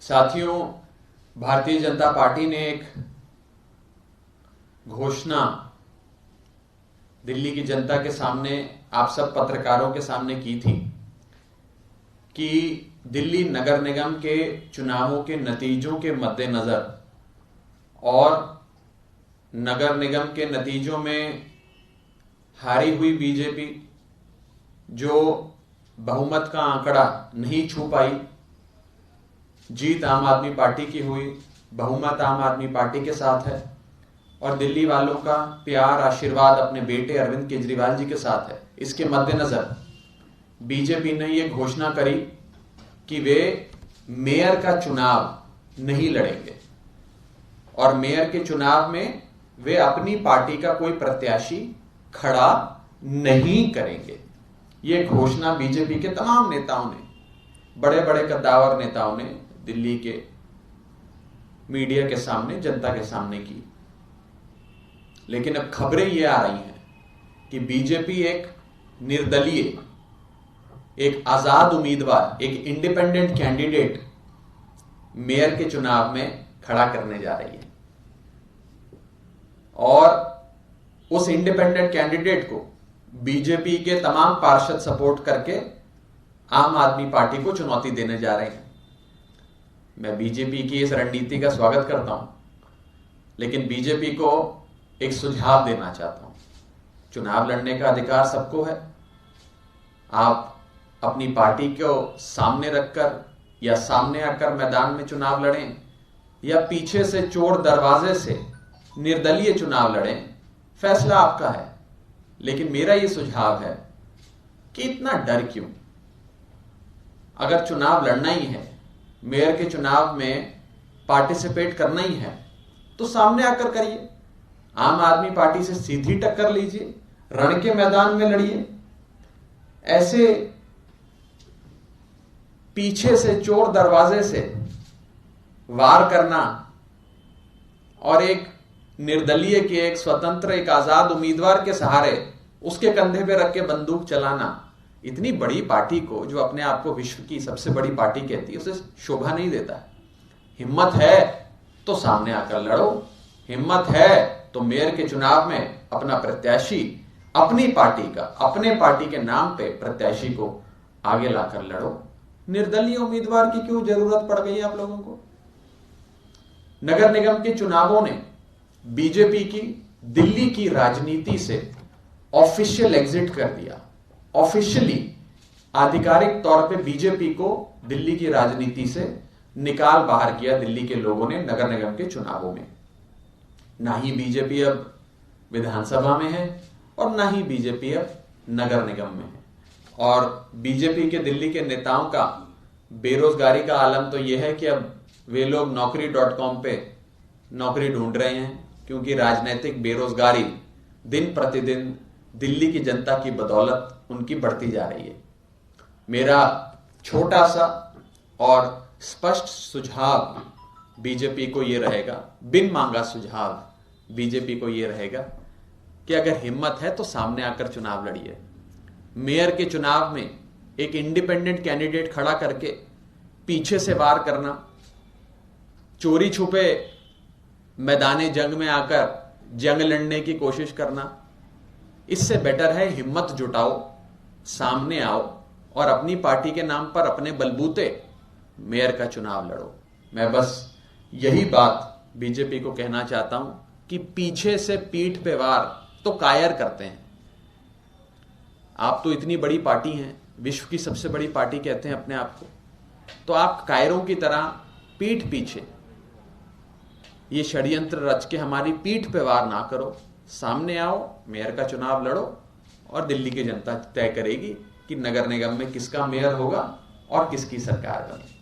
साथियों, भारतीय जनता पार्टी ने एक घोषणा दिल्ली की जनता के सामने, आप सब पत्रकारों के सामने की थी कि दिल्ली नगर निगम के चुनावों के नतीजों के मद्देनजर और नगर निगम के नतीजों में हारी हुई बीजेपी जो बहुमत का आंकड़ा नहीं छू पाई, जीत आम आदमी पार्टी की हुई, बहुमत आम आदमी पार्टी के साथ है और दिल्ली वालों का प्यार आशीर्वाद अपने बेटे अरविंद केजरीवाल जी के साथ है। इसके मद्देनजर बीजेपी ने यह घोषणा करी कि वे मेयर का चुनाव नहीं लड़ेंगे और मेयर के चुनाव में वे अपनी पार्टी का कोई प्रत्याशी खड़ा नहीं करेंगे। यह घोषणा बीजेपी के तमाम नेताओं ने, बड़े बड़े कद्दावर नेताओं ने दिल्ली के मीडिया के सामने, जनता के सामने की। लेकिन अब खबरें यह आ रही हैं कि बीजेपी एक निर्दलीय, एक आजाद उम्मीदवार, एक इंडिपेंडेंट कैंडिडेट मेयर के चुनाव में खड़ा करने जा रही है और उस इंडिपेंडेंट कैंडिडेट को बीजेपी के तमाम पार्षद सपोर्ट करके आम आदमी पार्टी को चुनौती देने जा रहे हैं। मैं बीजेपी की इस रणनीति का स्वागत करता हूं, लेकिन बीजेपी को एक सुझाव देना चाहता हूं। चुनाव लड़ने का अधिकार सबको है। आप अपनी पार्टी को सामने रखकर या सामने आकर मैदान में चुनाव लड़ें या पीछे से चोर दरवाजे से निर्दलीय चुनाव लड़ें, फैसला आपका है। लेकिन मेरा यह सुझाव है कि इतना डर क्यों? अगर चुनाव लड़ना ही है, मेयर के चुनाव में पार्टिसिपेट करना ही है, तो सामने आकर करिए। आम आदमी पार्टी से सीधी टक्कर लीजिए, रण के मैदान में लड़िए। ऐसे पीछे से चोर दरवाजे से वार करना और एक निर्दलीय के, एक स्वतंत्र, एक आजाद उम्मीदवार के सहारे उसके कंधे पे रख के बंदूक चलाना, इतनी बड़ी पार्टी को, जो अपने आप को विश्व की सबसे बड़ी पार्टी कहती है, उसे शोभा नहीं देता है। हिम्मत है तो सामने आकर लड़ो, हिम्मत है तो मेयर के चुनाव में अपना प्रत्याशी, अपनी पार्टी का, अपने पार्टी के नाम पे प्रत्याशी को आगे लाकर लड़ो। निर्दलीय उम्मीदवार की क्यों जरूरत पड़ गई आप लोगों को? नगर निगम के चुनावों ने बीजेपी की दिल्ली की राजनीति से ऑफिशियल एग्जिट कर दिया। ऑफिशियली, आधिकारिक तौर पे बीजेपी को दिल्ली की राजनीति से निकाल बाहर किया दिल्ली के लोगों ने नगर निगम के चुनावों में। ना ही बीजेपी अब विधानसभा में है और ना ही बीजेपी अब नगर निगम में है। और बीजेपी के दिल्ली के नेताओं का बेरोजगारी का आलम तो यह है कि अब वे लोग naukri.com पे नौकरी ढूंढ रहे हैं, क्योंकि राजनीतिक बेरोजगारी दिन प्रतिदिन दिल्ली की जनता की बदौलत उनकी बढ़ती जा रही है। मेरा छोटा सा और स्पष्ट सुझाव बीजेपी को यह रहेगा, बिन मांगा सुझाव बीजेपी को यह रहेगा कि अगर हिम्मत है तो सामने आकर चुनाव लड़िए। मेयर के चुनाव में एक इंडिपेंडेंट कैंडिडेट खड़ा करके पीछे से वार करना, चोरी छुपे मैदाने जंग में आकर जंग लड़ने की कोशिश करना, इससे बेटर है हिम्मत जुटाओ, सामने आओ और अपनी पार्टी के नाम पर अपने बलबूते मेयर का चुनाव लड़ो। मैं बस यही बात बीजेपी को कहना चाहता हूं कि पीछे से पीठ पे वार तो कायर करते हैं। आप तो इतनी बड़ी पार्टी हैं, विश्व की सबसे बड़ी पार्टी कहते हैं अपने आप को, तो आप कायरों की तरह पीठ पीछे ये षड्यंत्र रच के हमारी पीठ पे वार ना करो। सामने आओ, मेयर का चुनाव लड़ो और दिल्ली की जनता तय करेगी कि नगर निगम में किसका मेयर होगा और किसकी सरकार बनेगी।